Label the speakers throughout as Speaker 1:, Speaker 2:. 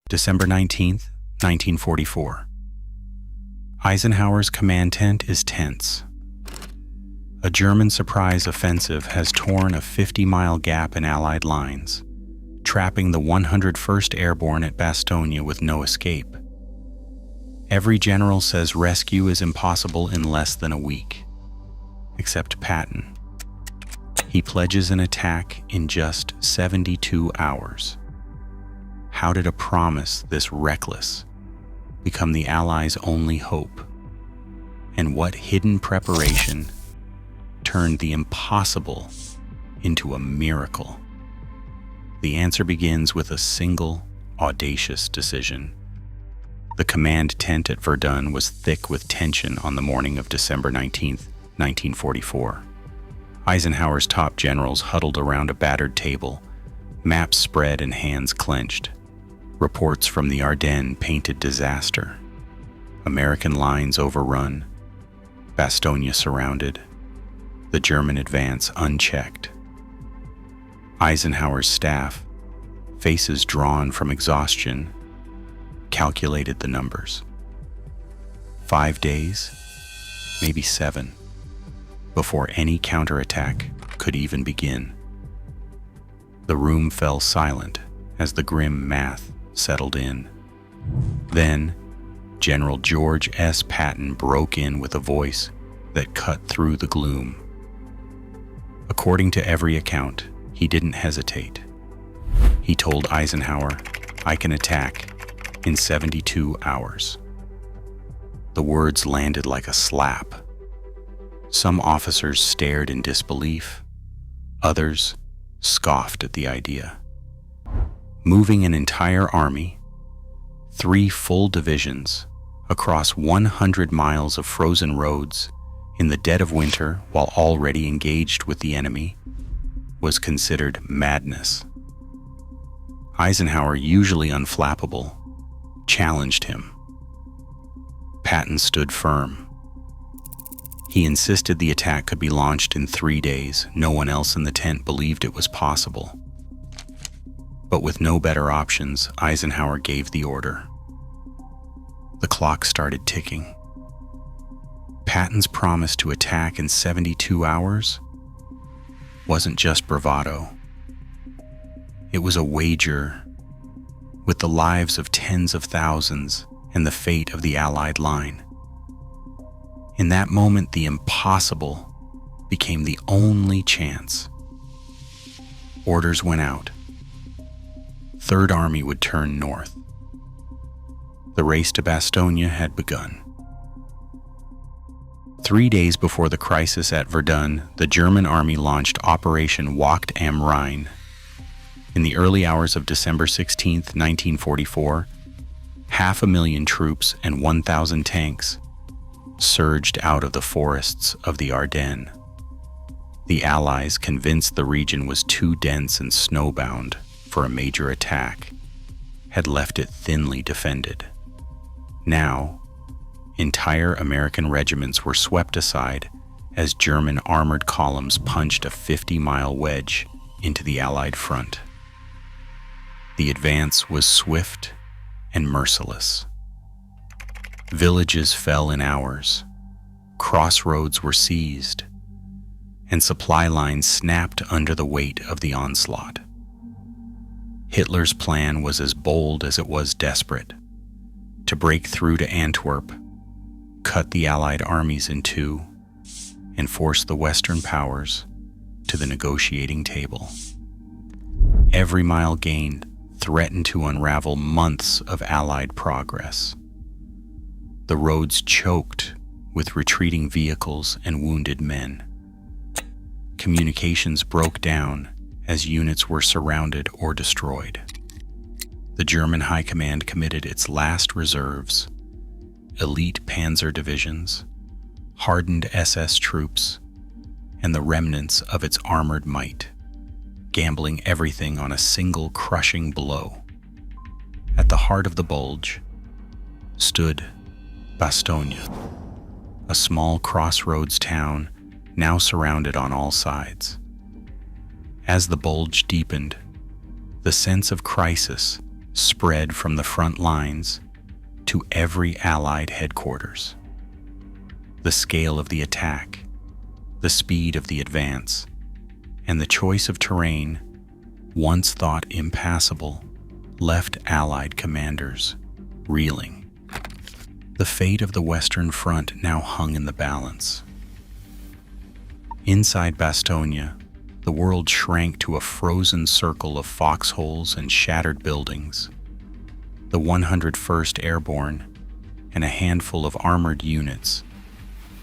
Speaker 1: December 19th, 1944. Eisenhower's command tent is tense. A German surprise offensive has torn a 50-mile gap in Allied lines, trapping the 101st Airborne at Bastogne with no escape. Every general says rescue is impossible in less than a week, except Patton. He pledges an attack in just 72 hours. How did a promise this reckless become the Allies' only hope? And what hidden preparation turned the impossible into a miracle? The answer begins with a single, audacious decision. The command tent at Verdun was thick with tension on the morning of December 19th, 1944. Eisenhower's top generals huddled around a battered table, maps spread and hands clenched. Reports from the Ardennes painted disaster. American lines overrun, Bastogne surrounded, the German advance unchecked. Eisenhower's staff, faces drawn from exhaustion, calculated the numbers. 5 days, maybe 7, before any counterattack could even begin. The room fell silent as the grim math settled in. Then, General George S. Patton broke in with a voice that cut through the gloom. According to every account, he didn't hesitate. He told Eisenhower, "I can attack in 72 hours." The words landed like a slap. Some officers stared in disbelief. Others scoffed at the idea. Moving an entire army, 3 full divisions, across 100 miles of frozen roads in the dead of winter while already engaged with the enemy, was considered madness. Eisenhower, usually unflappable, challenged him. Patton stood firm. He insisted the attack could be launched in 3 days. No one else in the tent believed it was possible. But with no better options, Eisenhower gave the order. The clock started ticking. Patton's promise to attack in 72 hours wasn't just bravado. It was a wager with the lives of tens of thousands and the fate of the Allied line. In that moment, the impossible became the only chance. Orders went out. Third Army would turn north. The race to Bastogne had begun. 3 days before the crisis at Verdun, the German army launched Operation Wacht am Rhein. In the early hours of December 16th, 1944, 500,000 troops and 1,000 tanks surged out of the forests of the Ardennes. The Allies, convinced the region was too dense and snowbound for a major attack, had left it thinly defended. Now, entire American regiments were swept aside as German armored columns punched a 50-mile wedge into the Allied front. The advance was swift and merciless. Villages fell in hours, crossroads were seized, and supply lines snapped under the weight of the onslaught. Hitler's plan was as bold as it was desperate: to break through to Antwerp, cut the Allied armies in two, and force the Western powers to the negotiating table. Every mile gained threatened to unravel months of Allied progress. The roads choked with retreating vehicles and wounded men. Communications broke down as units were surrounded or destroyed. The German High Command committed its last reserves: elite panzer divisions, hardened SS troops, and the remnants of its armored might, gambling everything on a single crushing blow. At the heart of the Bulge stood Bastogne, a small crossroads town now surrounded on all sides. As the Bulge deepened, the sense of crisis spread from the front lines to every Allied headquarters. The scale of the attack, the speed of the advance, and the choice of terrain, once thought impassable, left Allied commanders reeling. The fate of the Western Front now hung in the balance. Inside Bastogne, the world shrank to a frozen circle of foxholes and shattered buildings. The 101st Airborne and a handful of armored units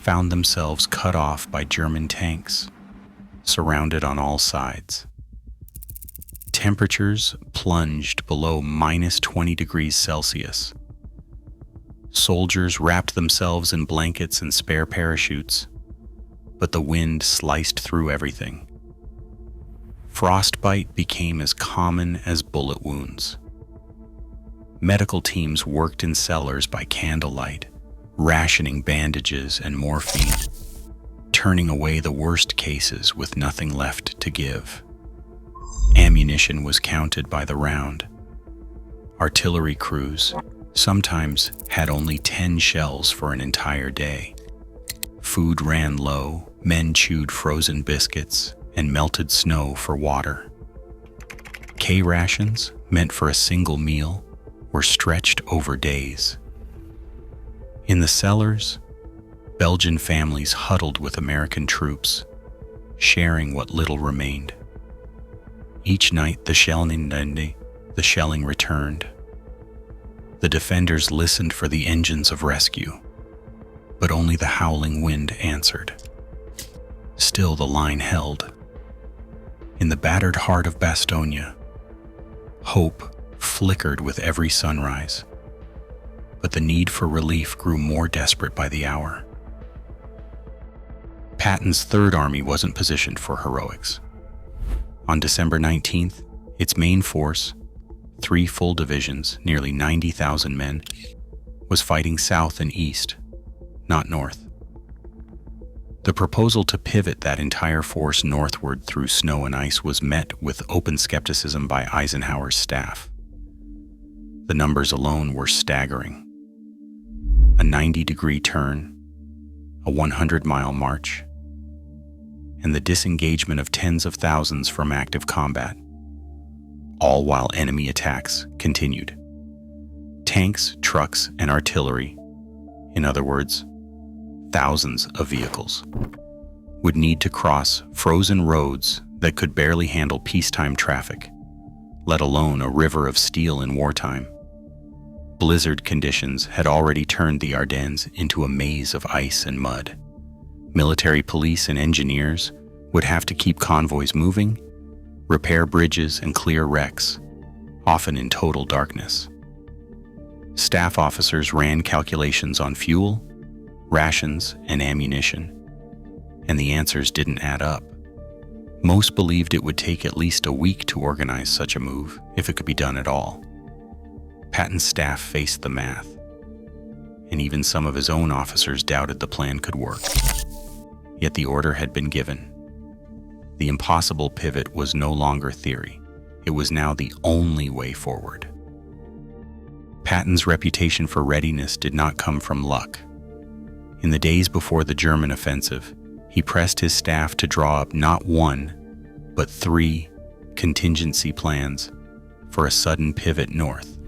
Speaker 1: found themselves cut off by German tanks, surrounded on all sides. Temperatures plunged below -20 degrees Celsius. Soldiers wrapped themselves in blankets and spare parachutes, but the wind sliced through everything. Frostbite became as common as bullet wounds. Medical teams worked in cellars by candlelight, rationing bandages and morphine, turning away the worst cases with nothing left to give. Ammunition was counted by the round. Artillery crews sometimes had only 10 shells for an entire day. Food ran low, men chewed frozen biscuits and melted snow for water. K rations, meant for a single meal, were stretched over days. In the cellars, Belgian families huddled with American troops, sharing what little remained. Each night the shelling returned. The defenders listened for the engines of rescue, but only the howling wind answered. Still the line held. In the battered heart of Bastogne, hope flickered with every sunrise, but the need for relief grew more desperate by the hour. Patton's Third Army wasn't positioned for heroics. On December 19th, its main force, 3 full divisions, nearly 90,000 men, was fighting south and east, not north. The proposal to pivot that entire force northward through snow and ice was met with open skepticism by Eisenhower's staff. The numbers alone were staggering. A 90-degree turn, a 100-mile march, and the disengagement of tens of thousands from active combat, all while enemy attacks continued. Tanks, trucks, and artillery, in other words, thousands of vehicles, would need to cross frozen roads that could barely handle peacetime traffic, let alone a river of steel in wartime. Blizzard conditions had already turned the Ardennes into a maze of ice and mud. Military police and engineers would have to keep convoys moving, repair bridges, and clear wrecks, often in total darkness. Staff officers ran calculations on fuel, rations, and ammunition, and the answers didn't add up. Most believed it would take at least a week to organize such a move, if it could be done at all. Patton's staff faced the math, and even some of his own officers doubted the plan could work. Yet the order had been given. The impossible pivot was no longer theory. It was now the only way forward. Patton's reputation for readiness did not come from luck. In the days before the German offensive, he pressed his staff to draw up not 1, but 3 contingency plans for a sudden pivot north.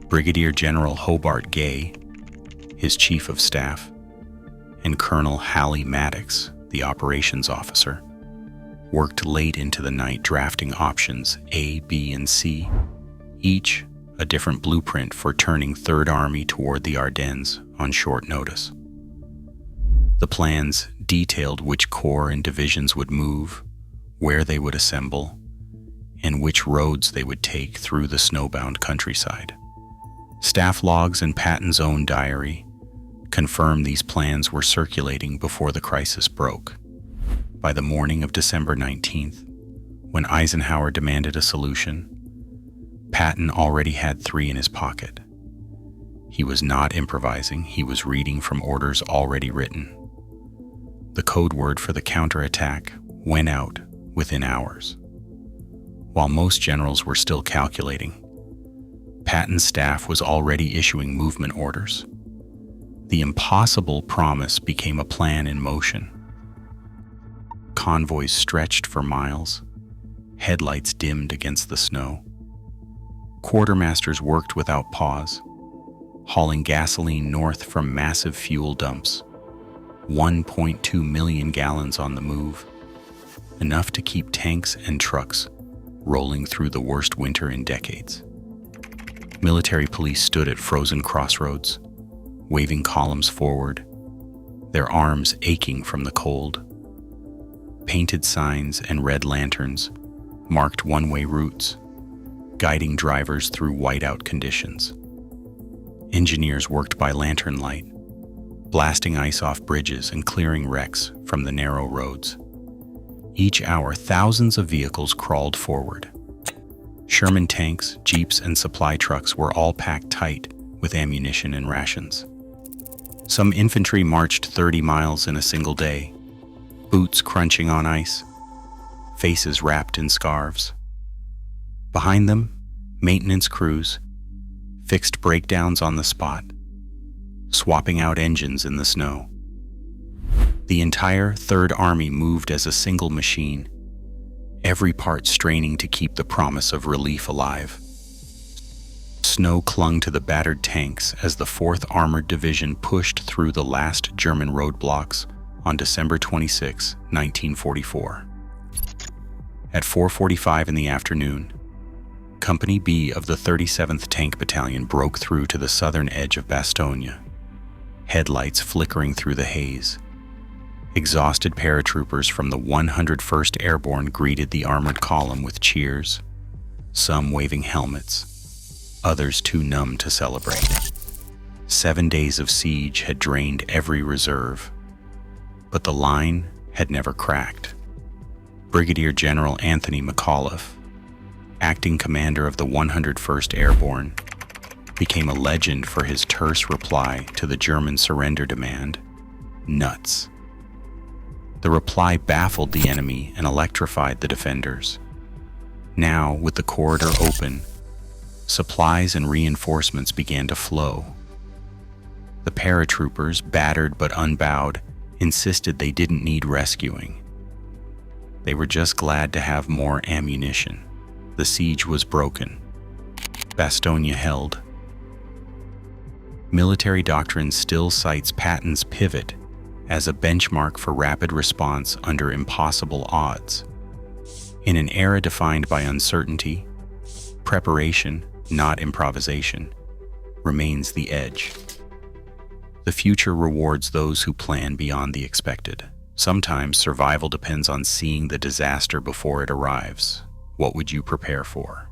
Speaker 1: Brigadier General Hobart Gay, his chief of staff, and Colonel Halley Maddox, the operations officer, worked late into the night drafting options A, B, and C, each a different blueprint for turning Third Army toward the Ardennes on short notice. The plans detailed which corps and divisions would move, where they would assemble, and which roads they would take through the snowbound countryside. Staff logs and Patton's own diary confirm these plans were circulating before the crisis broke. By the morning of December 19th, when Eisenhower demanded a solution, Patton already had 3 in his pocket. He was not improvising, he was reading from orders already written. The code word for the counterattack went out within hours. While most generals were still calculating, Patton's staff was already issuing movement orders. The impossible promise became a plan in motion. Convoys stretched for miles, headlights dimmed against the snow. Quartermasters worked without pause, hauling gasoline north from massive fuel dumps. 1.2 million gallons on the move, enough to keep tanks and trucks rolling through the worst winter in decades. Military police stood at frozen crossroads, waving columns forward, their arms aching from the cold. Painted signs and red lanterns marked one-way routes, guiding drivers through whiteout conditions. Engineers worked by lantern light, blasting ice off bridges and clearing wrecks from the narrow roads. Each hour, thousands of vehicles crawled forward. Sherman tanks, jeeps, and supply trucks were all packed tight with ammunition and rations. Some infantry marched 30 miles in a single day, boots crunching on ice, faces wrapped in scarves. Behind them, maintenance crews fixed breakdowns on the spot, swapping out engines in the snow. The entire Third Army moved as a single machine, every part straining to keep the promise of relief alive. Snow clung to the battered tanks as the 4th Armored Division pushed through the last German roadblocks on December 26, 1944. At 4:45 in the afternoon, Company B of the 37th Tank Battalion broke through to the southern edge of Bastogne, headlights flickering through the haze. Exhausted paratroopers from the 101st Airborne greeted the armored column with cheers, some waving helmets, others too numb to celebrate. 7 days of siege had drained every reserve, but the line had never cracked. Brigadier General Anthony McAuliffe, acting commander of the 101st Airborne, became a legend for his terse reply to the German surrender demand, "Nuts." The reply baffled the enemy and electrified the defenders. Now, with the corridor open, supplies and reinforcements began to flow. The paratroopers, battered but unbowed, insisted they didn't need rescuing. They were just glad to have more ammunition. The siege was broken. Bastogne held. Military doctrine still cites Patton's pivot as a benchmark for rapid response under impossible odds. In an era defined by uncertainty, preparation, not improvisation, remains the edge. The future rewards those who plan beyond the expected. Sometimes survival depends on seeing the disaster before it arrives. What would you prepare for?